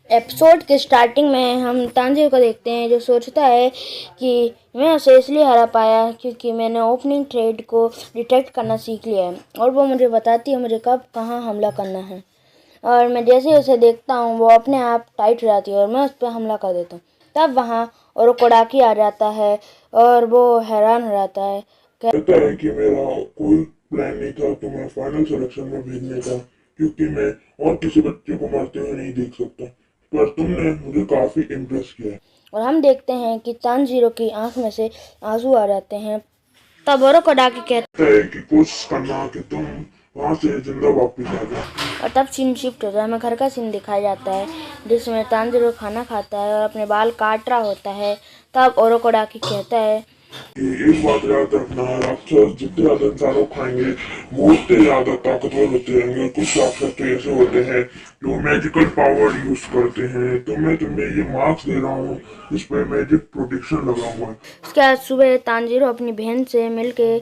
Episode के starting में हम तांजिरो को देखते हैं जो सोचता है कि मैं उसे इसलिए हरा पाया क्योंकि मैंने ओपनिंग ट्रेड को डिटेक्ट करना सीख लिया है और वो मुझे बताती है मुझे कब कहाँ हमला करना है। और मैं जैसे ही उसे देखता हूँ वो अपने आप टाइट हो जाती है और मैं उस पर हमला कर देता हूँ। तब वहाँ ओरोकोडाकी आ जाता है और वो हैरान हो जाता है। कहता है कि मेरा कोई प्लान नहीं था तुम्हें फाइनल सिलेक्शन में भेजने का, क्योंकि मैं और किसी बच्चे को मरते हुए नहीं देख सकता, पर तुमने मुझे काफी इम्प्रेस किया है। और हम देखते हैं कि तांजीरो की आंख में से आंसू आ जाते हैं। तब ओरोकोडाकी कहता कहता है कि कोशिश करना कि तुम वहां से जिंदा वापस आ जाओ। और तब सीन शिफ्ट होता है। हमें घर का सीन दिखाया जाता है जिसमें तांजीरो खाना खाता है और अपने बाल काट रहा होता है। तब ओरोकोडाकी कहता है कि एक बात याद रखना, राक्षस जितने ज्यादा इंसानों को खाएंगे वो उतने ज्यादा ताकतवर होते रहेंगे। कुछ राक्षस तो ऐसे होते हैं जो मैजिकल पावर यूज करते हैं, तो मैं तुम्हें ये मार्क्स दे रहा हूँ जिसपे मैजिक प्रोटेक्शन लगा हुआ है। उसके बाद सुबह तांजीरो अपनी बहन से मिलके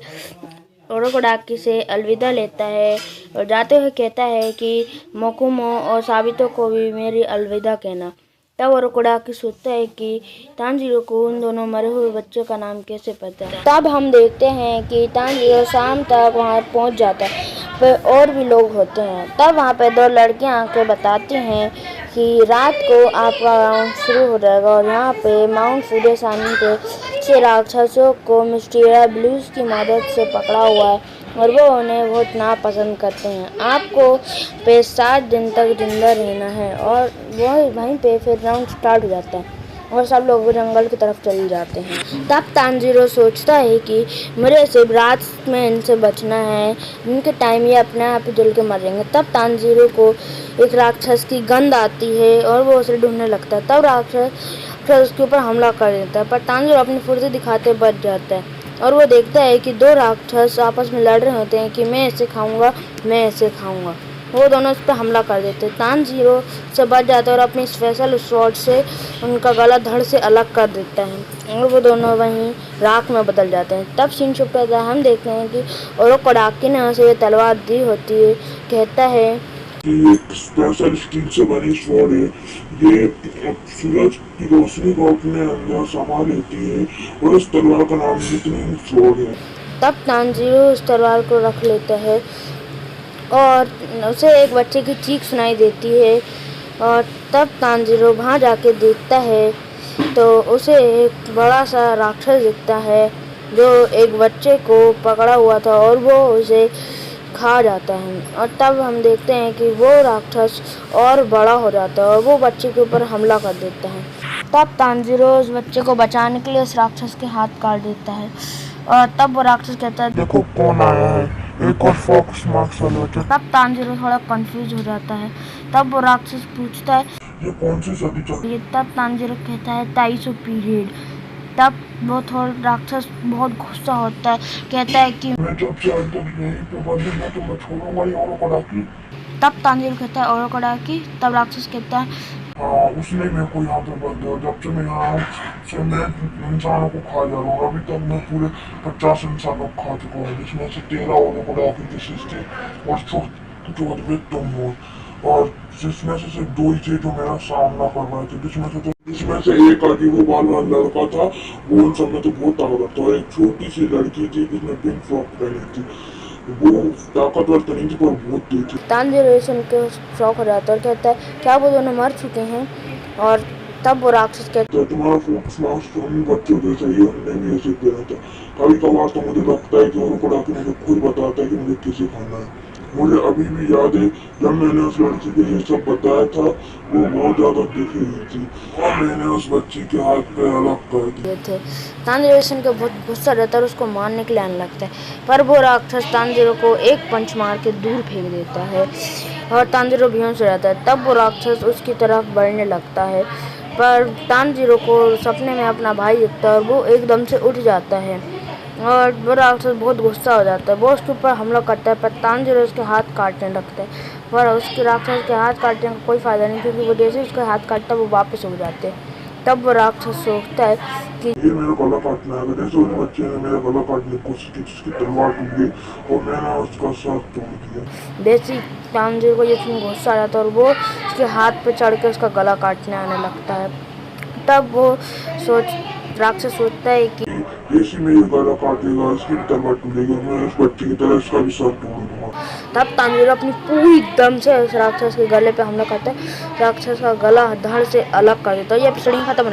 ओरोकोडाकी से अलविदा लेता है और जाते हुए कहता है कि मोकुमो और साबितो को भी मेरी अलविदा कहना। तब ओरोकोडाकी सोचता है कि तांजीरो को उन दोनों मरे हुए बच्चों का नाम कैसे पता है। तब हम देखते हैं कि तांजीरो शाम तक वहां पहुंच जाता है पर और भी लोग होते हैं। तब वहां पे दो लड़कियां आके बताती हैं कि रात को आपका राउंड शुरू हो जाएगा और यहाँ पे माउंट फुडेसानी पे 6 राक्षसों को मिस्टीरिया ब्लूज की मदद से पकड़ा हुआ है और वो उन्हें बहुत नापसंद करते हैं। आपको पे 7 दिन तक जिंदा रहना है और वो वहीं पे फिर राउंड स्टार्ट हो जाता है और सब लोग जंगल की तरफ चले जाते हैं। तब तांजीरो सोचता है कि मुझे सिर्फ रात में इनसे बचना है, इनके टाइम ये अपने आप ही जल के मर जाएंगे। तब तांजीरो को एक राक्षस की गंध आती है और वो उसे ढूंढने लगता है। तब राक्षस उसके ऊपर हमला कर देता है पर तांजीरो अपनी फुर्ती दिखाते बच जाता है और वो देखता है कि दो राक्षस आपस में लड़ रहे होते हैं कि मैं इसे खाऊंगा, मैं इसे खाऊंगा। वो दोनों उस पर हमला कर देते हैं। तांजीरो से बच जाता है और अपनी स्पेशल स्वॉर्ड से उनका गला धड़ से अलग कर देता है और वो दोनों वहीं राख में बदल जाते हैं। तब सीन शिफ्ट होता है। हम देखते हैं कि ओरोकोडाकी ने उसे ये तलवार दी होती है। कहता है कि एक स्पेशल स्टील से बनी स्वॉर्ड है, ये सूरज की रोशनी को अपने अंदर समा लेती है और इस तलवार का नाम लिटनिंग स्वॉर्ड है। तब तांजीरो उस तलवार को रख लेता है और उसे एक बच्चे की चीख सुनाई देती है और तब तांजीरो वहाँ जाके देखता है तो उसे एक बड़ा सा राक्षस दिखता है जो एक बच्चे को पकड़ा हुआ था और वो उसे खा जाता है। और तब हम देखते हैं कि वो राक्षस और बड़ा हो जाता है और वो बच्चे के ऊपर हमला कर देता है। तब तांजीरो उस बच्चे को बचाने के लिए उस राक्षस के हाथ काट देता है और तब वो राक्षस कहता है देखो कौन आया है, एक और फॉक्स मार्क्स वाला बच्चा। तब तांजीरो थोड़ा कंफ्यूज हो जाता है। तब वो राक्षस पूछता है ये कौन सी सदी चल ये। तब तांजीरो कहता है ताइसो पीरियड। तब वो थोड़ा राक्षस बहुत गुस्सा होता है, कहता है कि मैं जब से आज तक यहीं पे बंद हूँ तो मैं छोड़ूंगा ही ओरोकोडाकी। तब तांजीरो कहता है ओरोकोडाकी। तब राक्षस कहता है हाँ, उसने मेरे को यहाँ पे बंद है, जब से मैं यहाँ हूँ से मैं इंसानों को खा जा रहा हूँ। अभी तक मैं पूरे 50 इंसानों को खा चुका हूँ, जिसमें से 13 ओरोकोडाकी डिसीज थे और चौथ में तुम हो, और जिसमें से सिर्फ 2 ही थे जो मेरा सामना कर रहे थे। जिसमें से एक अजीबो बाल वाला लड़का था, वो उन सब में तो बहुत ताकतवर था, और एक छोटी सी लड़की थी जिसने पिंक फ्रॉक पहनी थी, वो ताकतवर तो नहीं थी पर बहुत तेज थी। तांजीरो सुन के शौक हो जाता है और कहता है क्या वो दोनों मर चुके हैं। और तब वो राक्षस कहता तो तुम्हारा फोकस मास्क उन बच्चों जैसा ही हमने भी ऐसे पहना था। कभी कभार तो मुझे लगता है कि ओरोकोडाकी मुझे खुद बताता है कि मुझे किसे खाना है। मुझे अभी भी याद है जब मैंने उस लड़की को ये सब बताया था, वो बहुत ज्यादा दुखी हुई थी और मैंने उस बच्ची के हाथ पे अलग कर दिए थे। तांजीरो सुन के बहुत गुस्सा रहता है और उसको मारने के लिए आने लगता है पर वो राक्षस तांजीरो को एक पंच मार के दूर फेंक देता है और तांजीरो बेहोश हो जाता है। तब वो राक्षस उसकी तरफ बढ़ने लगता है पर तांजीरो को सपने में अपना भाई दिखता है और वो एकदम से उठ जाता है और वो राक्षस बहुत गुस्सा हो जाता है। वो उसके ऊपर हमला करता है पर तांजीरो उसके हाथ काटने लगता है पर उसके राक्षस के हाथ काटने का कोई फ़ायदा नहीं, क्योंकि वो जैसे उसके हाथ काटता है वो वापस उग जाते हैं तब वो राक्षस सोचता है कि ये मेरा गला काटना है। अगर जैसे उस बच्चे ने मेरा गला काटने की कोशिश की जिसकी तलवार टूट गई और मैंने उसका सर तोड़ दिया। बेसी तानजीर को ये सुन गुस्सा आ जाता है और वो उसके हाथ पे चढ़ के उसका गला काटने आने लगता है। तब वो राक्षस सोचता है कि जैसे मेरा गला काटेगा इसकी भी तलवार टूटेगी और मैं उस बच्चे की तरह इसका भी सर तोड़ दूंगा। तब तानजीर अपनी पूरी दम से उस राक्षस के गले पे हमला करता है। राक्षस का गला धड़ से अलग कर देता है। ये एपिसोड खत्म।